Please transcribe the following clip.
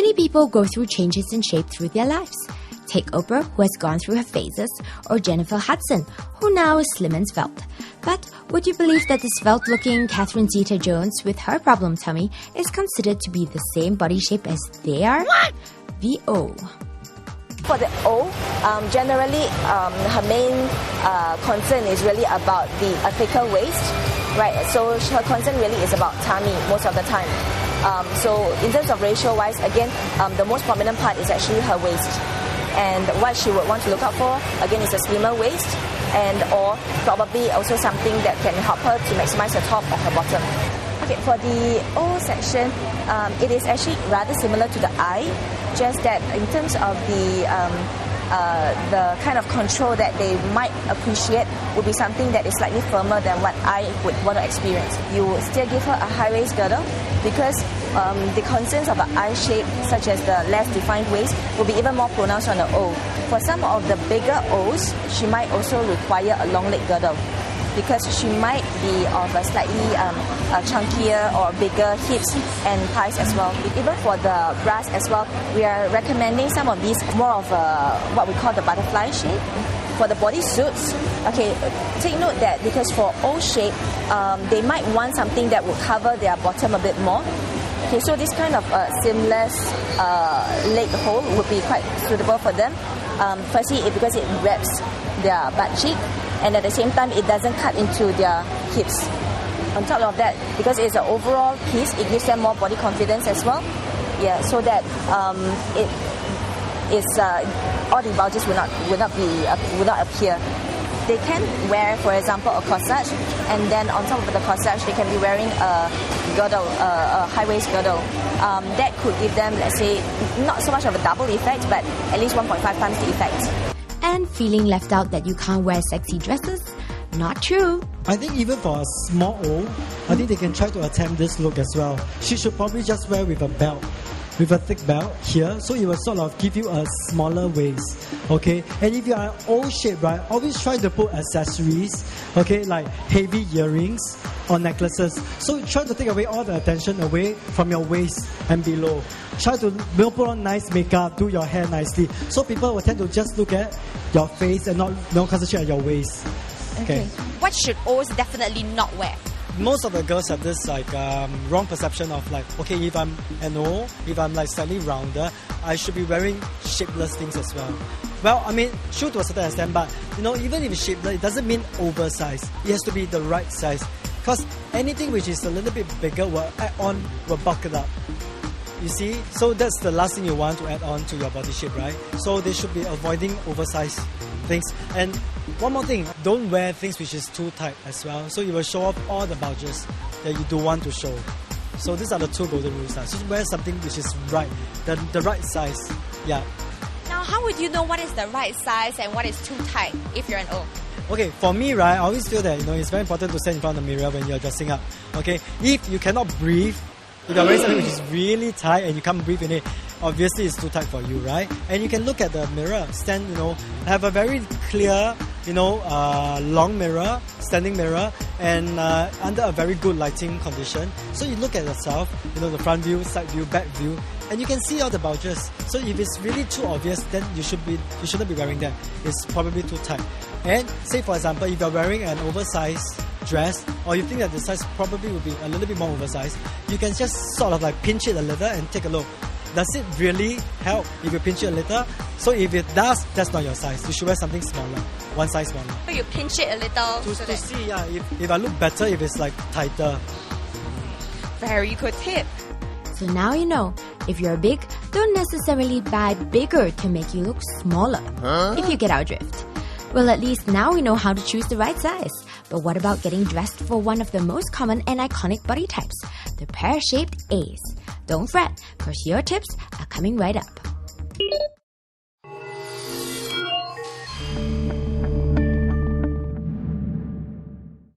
Many people go through changes in shape through their lives. Take Oprah, who has gone through her phases, or Jennifer Hudson, who now is slim and svelte. But would you believe that the svelte-looking Catherine Zeta-Jones with her problem tummy is considered to be the same body shape as they are? What? The O. For the O, generally her main concern is really about a thicker waist, right? So her concern really is about tummy most of the time. So in terms of ratio-wise, again, the most prominent part is actually her waist. And what she would want to look out for, again, is a slimmer waist, and or probably also something that can help her to maximize the top of her bottom. Okay, for the O section, it is actually rather similar to the I, just that in terms of the kind of control that they might appreciate would be something that is slightly firmer than what I would want to experience. You would still give her a high waist girdle because the concerns of an I shape, such as the less defined waist, will be even more pronounced on the O. For some of the bigger O's, she might also require a long leg girdle because she might be of a slightly chunkier or bigger hips and thighs as well. Even for the bras as well, we are recommending some of these more of what we call the butterfly shape. For the bodysuits, okay, take note that because for O shape, they might want something that will cover their bottom a bit more. Okay, so this kind of seamless leg hole would be quite suitable for them. Firstly, because it wraps their butt cheek, and at the same time, it doesn't cut into their hips. On top of that, because it's an overall piece, it gives them more body confidence as well. Yeah, so that it is all the bulges will not appear. They can wear, for example, a corsage, and then on top of the corsage, they can be wearing a girdle, a high-waist girdle. That could give them, let's say, not so much of a double effect, but at least 1.5 times the effect. And feeling left out that you can't wear sexy dresses? Not true. I think even for a small O, I think they can try to attempt this look as well. She should probably just wear with a belt, with a thick belt here, so it will sort of give you a smaller waist, okay? And if you are O shape, right, always try to put accessories, okay, like heavy earrings or necklaces. So try to take away all the attention away from your waist and below. Try to put on nice makeup, do your hair nicely, so people will tend to just look at your face and not concentrate on your waist. Okay. What should O's definitely not wear? Most of the girls have this wrong perception of okay, if I'm an O, if I'm slightly rounder, I should be wearing shapeless things as well. Well, I mean, true to a certain extent, but even if it's shapeless, it doesn't mean oversized. It has to be the right size. Because anything which is a little bit bigger will bulk it up. You see? So that's the last thing you want to add on to your body shape, right? So they should be avoiding oversized things. And one more thing, don't wear things which is too tight as well. So you will show off all the bulges that you do want to show. So these are the two golden rules. So wear something which is right, the right size. Yeah. Now, how would you know what is the right size and what is too tight if you're an O? Okay, for me, right, I always feel that it's very important to stand in front of the mirror when you're dressing up. Okay, if you cannot breathe, if you're wearing something which is really tight and you can't breathe in it, obviously it's too tight for you, right? And you can look at the mirror, have a very clear, long mirror, standing mirror, and under a very good lighting condition. So you look at yourself, the front view, side view, back view, and you can see all the bulges. So if it's really too obvious, then you shouldn't be wearing that. It's probably too tight. And say for example, if you're wearing an oversized dress, or you think that the size probably will be a little bit more oversized, you can just sort of pinch it a little and take a look. Does it really help if you pinch it a little? So if it does, that's not your size. You should wear something smaller, one size smaller. So you pinch it a little to see, if I look better, if it's tighter. Very good tip. So now you know, if you're big, don't necessarily buy bigger to make you look smaller, if you get our drift. Well, at least now we know how to choose the right size. But what about getting dressed for one of the most common and iconic body types, the pear-shaped A's? Don't fret, because your tips are coming right up.